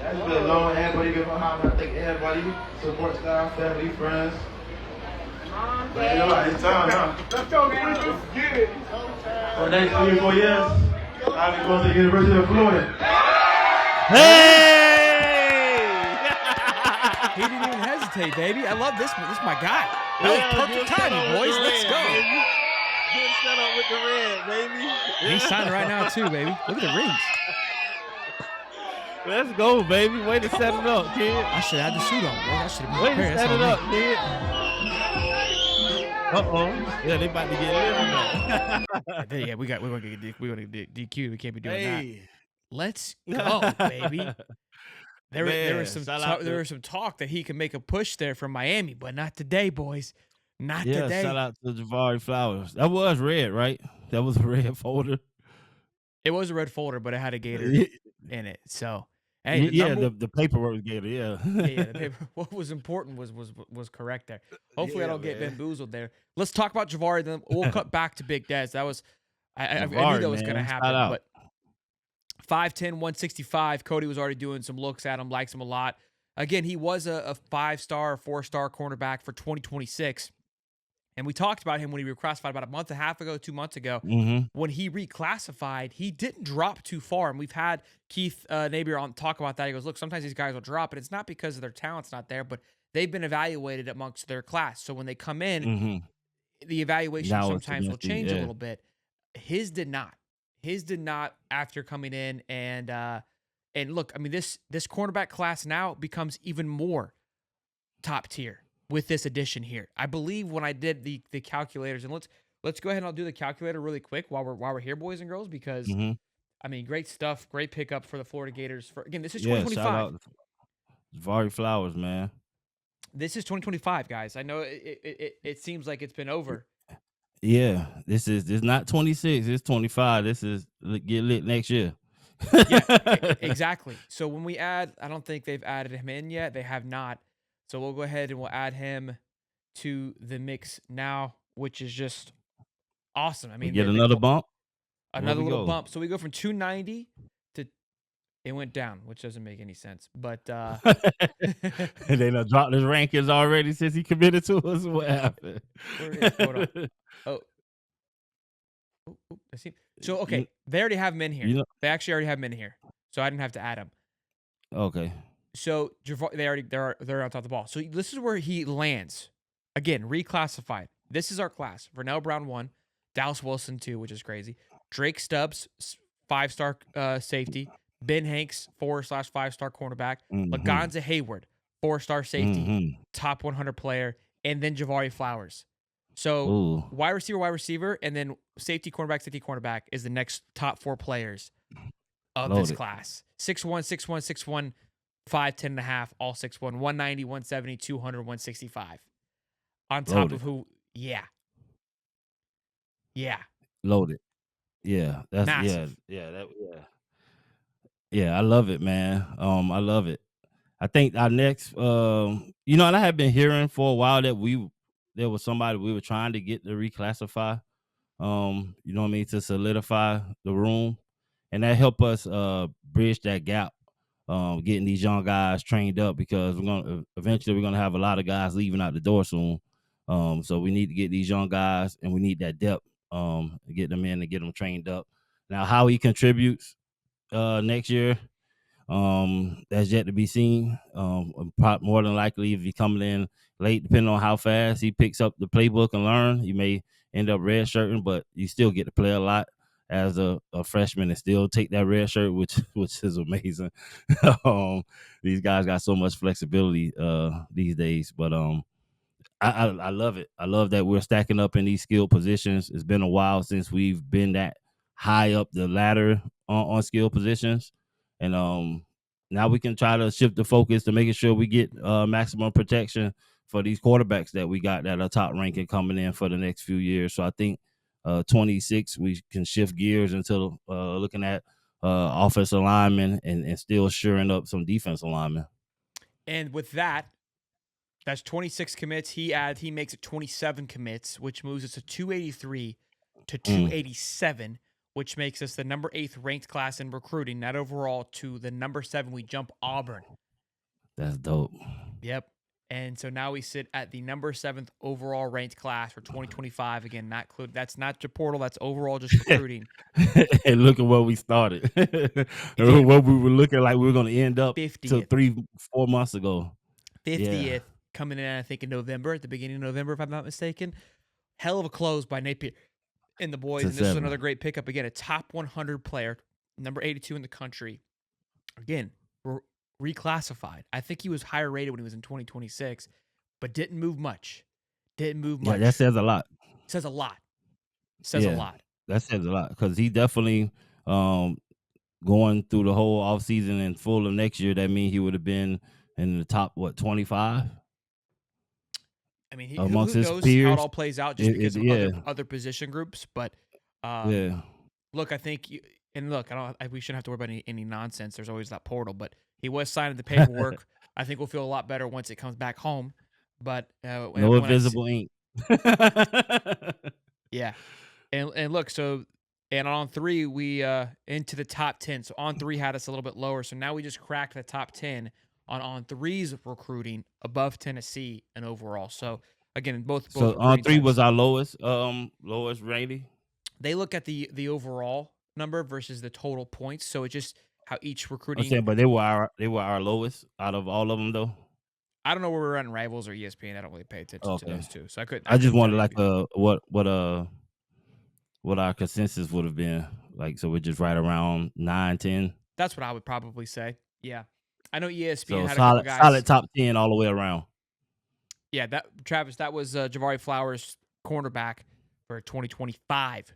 It's been long. Everybody been behind me. I think everybody, support staff, family, friends. But you know, it's time now. Let's go, man. Let's get it. For the next 3 or 4 years, I'll be going to the University of Florida. Hey! He didn't even hesitate, baby. I love this. This is my guy. That was perfect timing, boys. Let's go. Good setup with the red, baby. He's signing right now, too, baby. Look at the rings. Let's go, baby. Way to set it up, kid. I should have had the suit on, bro. I should have been Way to prepared. set it up, kid. Yeah, they about to get lit. Yeah, we're gonna get DQ. We can't be doing that. Let's go, baby. There was some talk that he could make a push there from Miami, but not today, boys. Not today. Shout out to Javari Flowers. That was red, right? That was a red folder. It was a red folder, but it had a Gator in it. So, hey, the paperwork was Gator. Yeah, the paper. What was important was correct there. Hopefully, I don't get bamboozled there. Let's talk about Javari. Then we'll cut back to Big Dez. That was I knew that was going to happen, but 5'10", 165. Cody was already doing some looks at him, likes him a lot. Again, he was a 5-star, 4-star cornerback for 2026. And we talked about him when he reclassified about a month and a half ago, 2 months ago. When he reclassified, he didn't drop too far. And we've had Keith Nabier on talk about that. He goes, look, sometimes these guys will drop, and it's not because of their talent's not there, but they've been evaluated amongst their class. So when they come in, the evaluation sometimes will change a little bit. His did not. His did not after coming in. And look, I mean, this cornerback class now becomes even more top tier with this addition here. I believe when I did the calculators, and let's go ahead and I'll do the calculator really quick while we're here, boys and girls, because I mean, great stuff, great pickup for the Florida Gators. Again, this is 2025. Shout out Javari Flowers, man. This is 2025, guys. I know it seems like it's been over. Yeah, this not 26. It's 25. This is get lit next year. Yeah, exactly. So when we add, I don't think they've added him in yet. They have not. So we'll go ahead and we'll add him to the mix now, which is just awesome. I mean, get another bump. Another little bump. So we go from 290 to it went down, which doesn't make any sense. But they done dropped his rankings already since he committed to us. What happened? Hold on. Oh, I see. So okay, they already have him in here. They actually already have him in here, so I didn't have to add him. Okay. So they're on top of the ball. So this is where he lands. Again, reclassified. This is our class. Vernell Brown 1, Dallas Wilson 2, which is crazy. Drake Stubbs, 5-star safety. Ben Hanks, 4/5-star cornerback. Lagonza Hayward, 4-star safety. Top 100 player. And then Javari Flowers. So wide receiver, and then safety, cornerback is the next top 4 players of this class. 6'1", 6'1", 6'1", 5'10 and a half, all 6'1", 190, 170, 200, 165. On top of who? Yeah. Loaded. Yeah. That's massive. Yeah, I love it, man. I love it. I think our next and I have been hearing for a while that there was somebody we were trying to get to reclassify, to solidify the room. And that helped us bridge that gap. Getting these young guys trained up, because eventually we're gonna have a lot of guys leaving out the door soon. So we need to get these young guys, and we need that depth. Get them in and get them trained up. Now, how he contributes next year, that's yet to be seen. More than likely, if he's coming in late, depending on how fast he picks up the playbook and learn, he may end up redshirting, but you still get to play a lot as a freshman and still take that red shirt, which is amazing. These guys got so much flexibility these days, but I love it. I love that we're stacking up in these skilled positions. It's been a while since we've been that high up the ladder on skilled positions, and now we can try to shift the focus to making sure we get maximum protection for these quarterbacks that we got that are top ranking coming in for the next few years. So I think 26, we can shift gears into looking at offensive linemen and still shoring up some defensive linemen. And with that's 26 commits. He makes it 27 commits, which moves us to 283 to 287, which makes us the number 8th ranked class in recruiting, not overall, to the number 7. We jump Auburn. That's dope. Yep. And so now we sit at the number 7th overall ranked class for 2025. Again, not include. That's not your portal. That's overall just recruiting. And look at where we started. What we were looking like we were going to end up 50th. till 3-4 months ago. 50th coming in, I think, in November, at the beginning of November, if I'm not mistaken. Hell of a close by Napier and the boys. And this is another great pickup. Again, a top 100 player, number 82 in the country. Again, reclassified. I think he was higher rated when he was in 2026, but didn't move much. Yeah, that says a lot. Says a lot. A lot. That says a lot because he definitely going through the whole offseason and full of next year. That means he would have been in the top 25. I mean, amongst who his knows peers, how it all plays out just because of other position groups. But look, I think we shouldn't have to worry about any nonsense. There's always that portal, but he was signing the paperwork. I think we'll feel a lot better once it comes back home. But no invisible ink. Yeah, and look, so and on 3 we into the top 10. So on 3 had us a little bit lower. So now we just cracked the top 10 on 3's recruiting above Tennessee and overall. So again, both so on 3 was our lowest rating. They look at the overall number versus the total points. So it's just how each recruiting. Okay, but they were our lowest out of all of them though. I don't know where we're at in Rivals or ESPN. I don't really pay attention to those two. So I just wanted like what our consensus would have been like. So we're just right around 9, 10. That's what I would probably say. Yeah, I know ESPN had solid, a couple guys. solid top 10 all the way around. Yeah, Travis, that was Javari Flowers, cornerback for 2025.